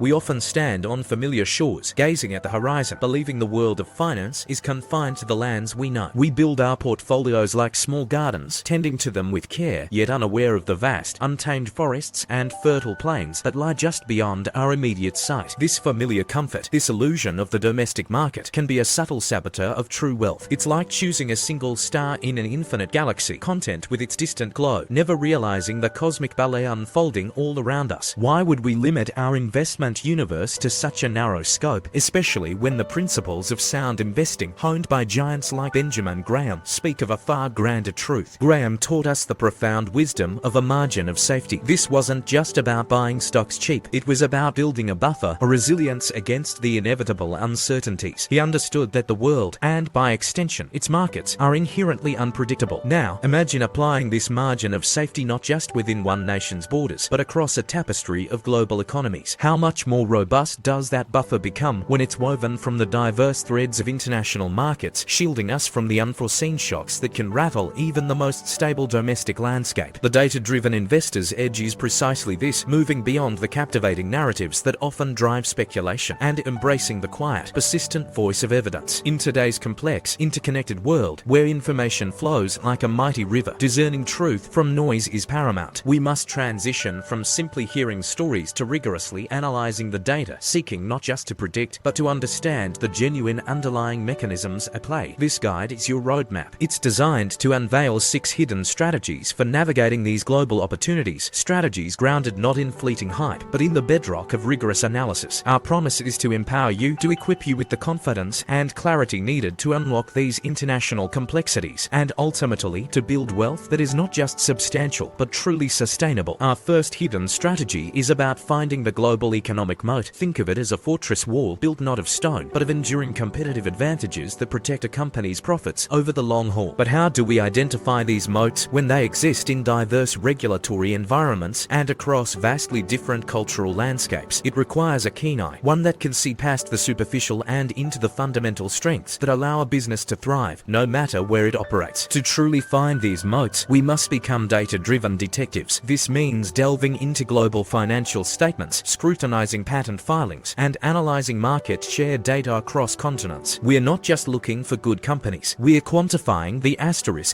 We often stand on familiar shores, gazing at the horizon, believing the world of finance is confined to the lands we know. We build our portfolios like small gardens, tending to them with care, yet unaware of the vast, untamed forests and fertile plains that lie just beyond our immediate sight. This familiar comfort, this illusion of the domestic market, can be a subtle saboteur of true wealth. It's like choosing a single star in an infinite galaxy, content with its distant glow, never realizing the cosmic ballet unfolding all around us. Why would we limit our investment universe to such a narrow scope, especially when the principles of sound investing, honed by giants like Benjamin Graham, speak of a far grander truth? Graham taught us the profound wisdom of a margin of safety. This wasn't just about buying stocks cheap, it was about building a buffer, a resilience against the inevitable uncertainties. He understood that the world, and by extension, its markets, are inherently unpredictable. Now, imagine applying this margin of safety not just within one nation's borders, but across a tapestry of global economies. How much more robust does that buffer become when it's woven from the diverse threads of international markets, shielding us from the unforeseen shocks that can rattle even the most stable domestic landscape? The data-driven investor's edge is precisely this, moving beyond the captivating narratives that often drive speculation and embracing the quiet, persistent voice of evidence. In today's complex, interconnected world, where information flows like a mighty river, discerning truth from noise is paramount. We must transition from simply hearing stories to rigorously analyzing the data, seeking not just to predict, but to understand the genuine underlying mechanisms at play. This guide is your roadmap. It's designed to unveil 6 hidden strategies for navigating these global opportunities, strategies grounded not in fleeting hype, but in the bedrock of rigorous analysis. Our promise is to empower you, to equip you with the confidence and clarity needed to unlock these international complexities, and ultimately to build wealth that is not just substantial, but truly sustainable. Our first hidden strategy is about finding the global economic moat. Think of it as a fortress wall built not of stone, but of enduring competitive advantages that protect a company's profits over the long haul. But how do we identify these moats when they exist in diverse regulatory environments and across vastly different cultural landscapes? It requires a keen eye, one that can see past the superficial and into the fundamental strengths that allow a business to thrive, no matter where it operates. To truly find these moats, we must become data-driven detectives. This means delving into global financial statements, scrutinizing patent filings, and analyzing market share data across continents. We're not just looking for good companies, we're quantifying the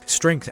strength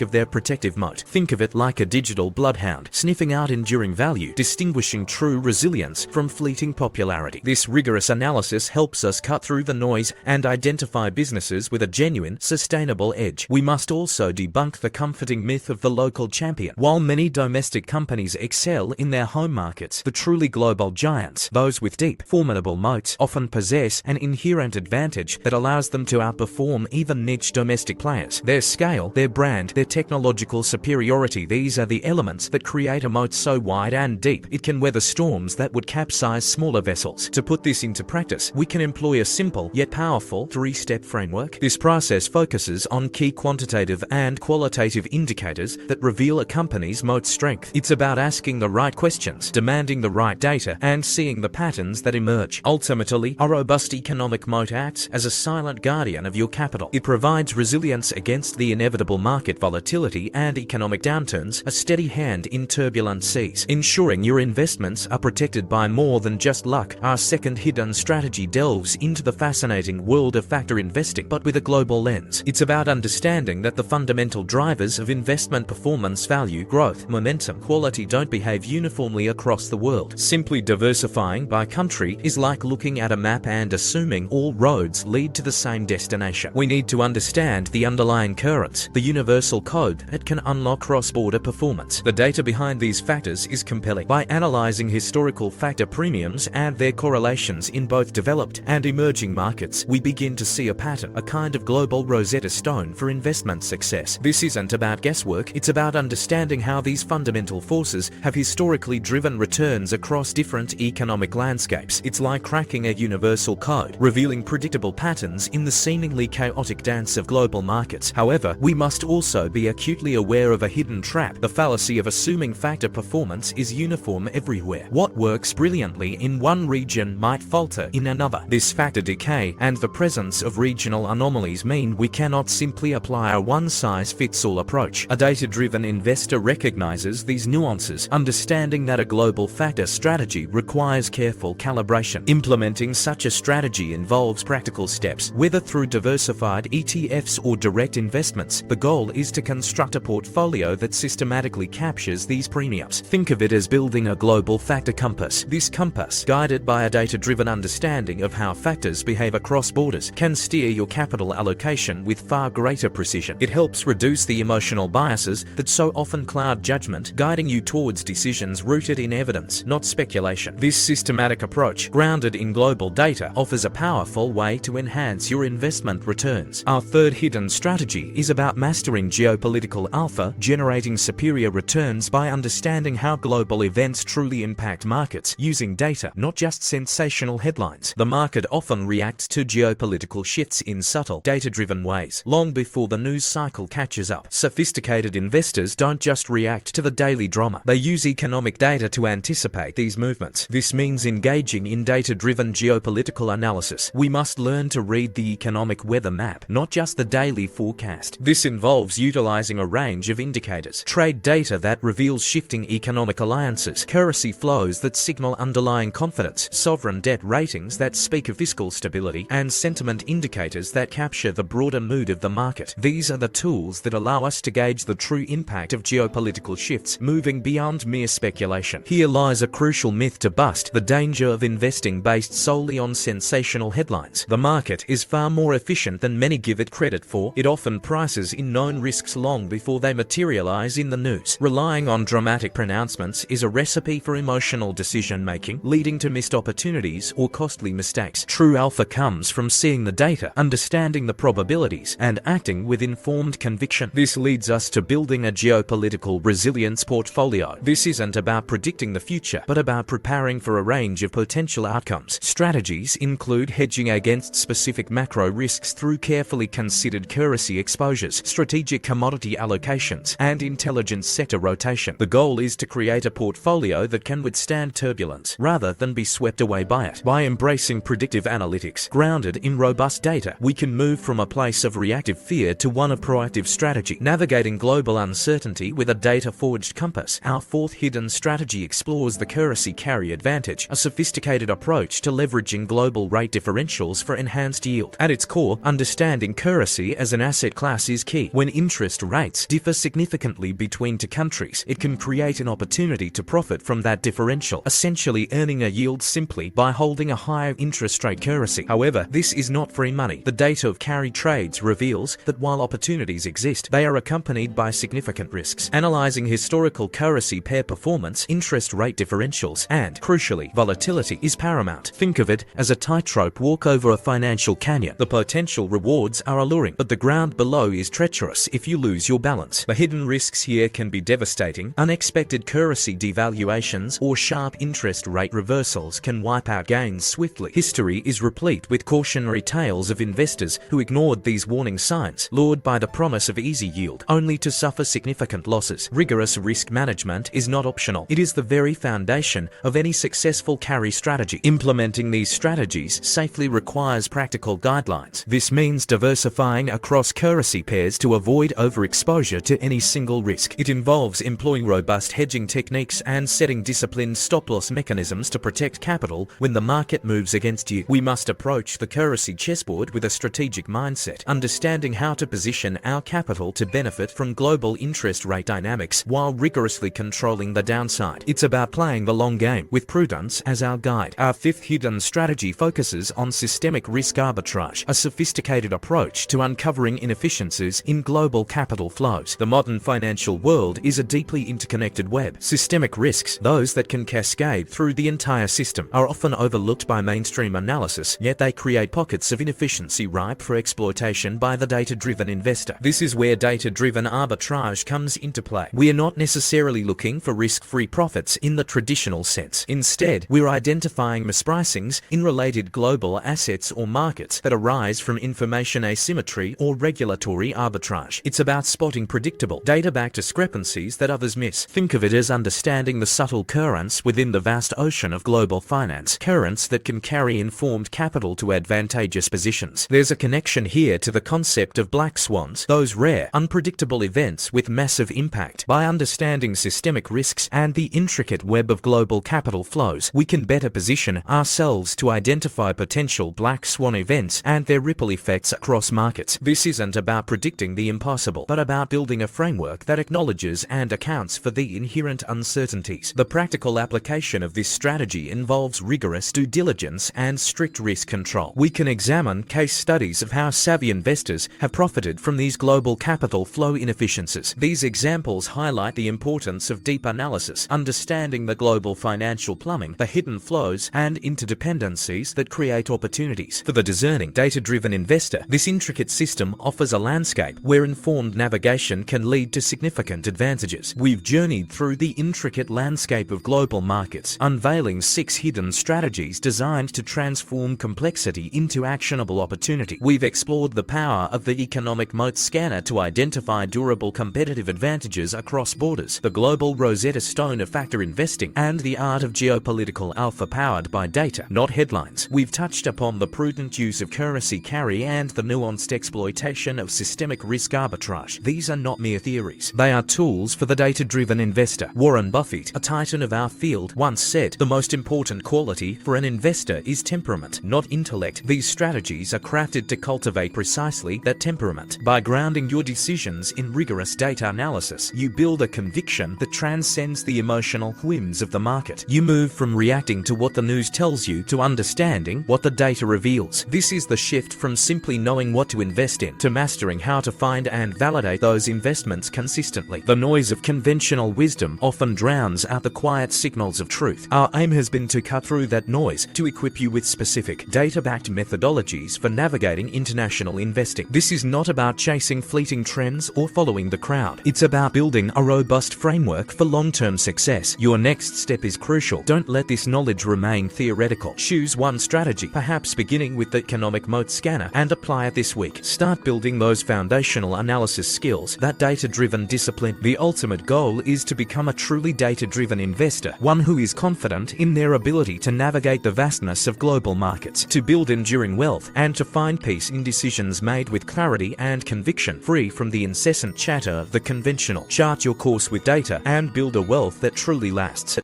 of their protective moat. Think of it like a digital bloodhound, sniffing out enduring value, distinguishing true resilience from fleeting popularity. This rigorous analysis helps us cut through the noise and identify businesses with a genuine, sustainable edge. We must also debunk the comforting myth of the local champion. While many domestic companies excel in their home markets, the truly global giants, those with deep, formidable moats, often possess an inherent advantage that allows them to outperform even niche domestic players. Their scale, their brand, their technological superiority, these are the elements that create a moat so wide and deep it can weather storms that would capsize smaller vessels. To put this into practice, we can employ a simple yet powerful 3-step framework. This process focuses on key quantitative and qualitative indicators that reveal a company's moat strength. It's about asking the right questions, demanding the right data, and seeing the patterns that emerge. Ultimately, a robust economic moat acts as a silent guardian of your capital. It provides resilience against the inevitable market volatility and economic downturns, a steady hand in turbulent seas, ensuring your investments are protected by more than just luck. Our second hidden strategy delves into the fascinating world of factor investing, but with a global lens. It's about understanding that the fundamental drivers of investment performance, value, growth, momentum, quality don't behave uniformly across the world. Simply diversifying by country is like looking at a map and assuming all roads lead to the same destination. We need to understand the underlying currents, the universal code that can unlock cross-border performance. The data behind these factors is compelling. By analyzing historical factor premiums and their correlations in both developed and emerging markets, we begin to see a pattern, a kind of global Rosetta Stone for investment success. This isn't about guesswork, it's about understanding how these fundamental forces have historically driven returns across different economic landscapes. It's like cracking a universal code, revealing predictable patterns in the seemingly chaotic dance of global markets. However, we must also be acutely aware of a hidden trap, the fallacy of assuming factor performance is uniform everywhere. What works brilliantly in one region might falter in another. This factor decay and the presence of regional anomalies mean we cannot simply apply a one-size-fits-all approach. A data-driven investor recognizes these nuances, understanding that a global factor strategy strategy requires careful calibration. Implementing such a strategy involves practical steps, whether through diversified ETFs or direct investments. The goal is to construct a portfolio that systematically captures these premiums. Think of it as building a global factor compass. This compass, guided by a data-driven understanding of how factors behave across borders, can steer your capital allocation with far greater precision. It helps reduce the emotional biases that so often cloud judgment, guiding you towards decisions rooted in evidence, not speculation. This systematic approach, grounded in global data, offers a powerful way to enhance your investment returns. Our third hidden strategy is about mastering geopolitical alpha, generating superior returns by understanding how global events truly impact markets, using data, not just sensational headlines. The market often reacts to geopolitical shifts in subtle, data-driven ways, long before the news cycle catches up. Sophisticated investors don't just react to the daily drama. They use economic data to anticipate these movements. This means engaging in data-driven geopolitical analysis. We must learn to read the economic weather map, not just the daily forecast. This involves utilizing a range of indicators: trade data that reveals shifting economic alliances, currency flows that signal underlying confidence, sovereign debt ratings that speak of fiscal stability, and sentiment indicators that capture the broader mood of the market. These are the tools that allow us to gauge the true impact of geopolitical shifts, moving beyond mere speculation. Here lies a crucial myth to bust: the danger of investing based solely on sensational headlines. The market is far more efficient than many give it credit for. It often prices in known risks long before they materialize in the news. Relying on dramatic pronouncements is a recipe for emotional decision-making, leading to missed opportunities or costly mistakes. True alpha comes from seeing the data, understanding the probabilities, and acting with informed conviction. This leads us to building a geopolitical resilience portfolio. This isn't about predicting the future, but about preparing for a range of potential outcomes. Strategies include hedging against specific macro risks through carefully considered currency exposures, strategic commodity allocations, and intelligent sector rotation. The goal is to create a portfolio that can withstand turbulence rather than be swept away by it. By embracing predictive analytics grounded in robust data, we can move from a place of reactive fear to one of proactive strategy, navigating global uncertainty with a data-forged compass. Our fourth hidden strategy explores the currency carry advantage, a sophisticated approach to leveraging global rate differentials for enhanced yield. At its core, understanding currency as an asset class is key. When interest rates differ significantly between two countries, it can create an opportunity to profit from that differential, essentially earning a yield simply by holding a higher interest rate currency. However, this is not free money. The data of carry trades reveals that while opportunities exist, they are accompanied by significant risks. Analyzing historical currency pair performance, interest rate differentials, and, crucially, volatility is paramount. Think of it as a tightrope walk over a financial canyon. The potential rewards are alluring, but the ground below is treacherous if you lose your balance. The hidden risks here can be devastating. Unexpected currency devaluations or sharp interest rate reversals can wipe out gains swiftly. History is replete with cautionary tales of investors who ignored these warning signs, lured by the promise of easy yield, only to suffer significant losses. Rigorous risk management is not optional. It is the very foundation of any successful carry strategy. Implementing these strategies safely requires practical guidelines. This means diversifying across currency pairs to avoid overexposure to any single risk. It involves employing robust hedging techniques and setting disciplined stop-loss mechanisms to protect capital when the market moves against you. We must approach the currency chessboard with a strategic mindset, understanding how to position our capital to benefit from global interest rate dynamics while rigorously controlling the downside. It's about playing the long game with prudence as our guide. Our fifth hidden strategy focuses on systemic risk arbitrage, a sophisticated approach to uncovering inefficiencies in global capital flows. The modern financial world is a deeply interconnected web. Systemic risks, those that can cascade through the entire system, are often overlooked by mainstream analysis, yet they create pockets of inefficiency ripe for exploitation by the data-driven investor. This is where data-driven arbitrage comes into play. We are not necessarily looking for risk-free profits in the traditional sense. Instead, we're identifying mispricings in related global assets or markets that arise from information asymmetry or regulatory arbitrage. It's about spotting predictable, data-backed discrepancies that others miss. Think of it as understanding the subtle currents within the vast ocean of global finance, currents that can carry informed capital to advantageous positions. There's a connection here to the concept of black swans, those rare, unpredictable events with massive impact. By understanding systemic risks and the intricate web of global capital flows, we can better position ourselves to identify potential black swan events and their ripple effects across markets. This isn't about predicting the impossible, but about building a framework that acknowledges and accounts for the inherent uncertainties. The practical application of this strategy involves rigorous due diligence and strict risk control. We can examine case studies of how savvy investors have profited from these global capital flow inefficiencies. These examples highlight the importance of deep analysis, understanding the global financial plumbing, the hidden flows, and interdependencies that create opportunities. For the discerning, data-driven investor, this intricate system offers a landscape where informed navigation can lead to significant advantages. We've journeyed through the intricate landscape of global markets, unveiling 6 hidden strategies designed to transform complexity into actionable opportunity. We've explored the power of the economic moat scanner to identify durable competitive advantages across borders, the global Rosetta Stone of factor investing, and the art of geopolitical alpha powered by data, not headlines. We've touched upon the prudent use of currency carry and the nuanced exploitation of systemic risk arbitrage. These are not mere theories. They are tools for the data-driven investor. Warren Buffett, a titan of our field, once said, "The most important quality for an investor is temperament, not intellect." These strategies are crafted to cultivate precisely that temperament. By grounding your decisions in rigorous data analysis, you build a conviction that transcends the emotional whims of the market. You move from reacting to what the news tells you to understanding what the data reveals. This is the shift from simply knowing what to invest in to mastering how to find and validate those investments consistently. The noise of conventional wisdom often drowns out the quiet signals of truth. Our aim has been to cut through that noise, to equip you with specific, data-backed methodologies for navigating international investing. This is not about chasing fleeting trends or following the crowd. It's about building a robust framework for long-term success. Your next step is crucial. Don't let this knowledge remain theoretical. Choose one strategy, perhaps beginning with the economic moat scanner, and apply it this week. Start building those foundational analysis skills, that data-driven discipline. The ultimate goal is to become a truly data-driven investor, one who is confident in their ability to navigate the vastness of global markets, to build enduring wealth, and to find peace in decisions made with clarity and conviction, free from the incessant chatter of the conventional. Chart your course with data and build a wealth that truly lasts.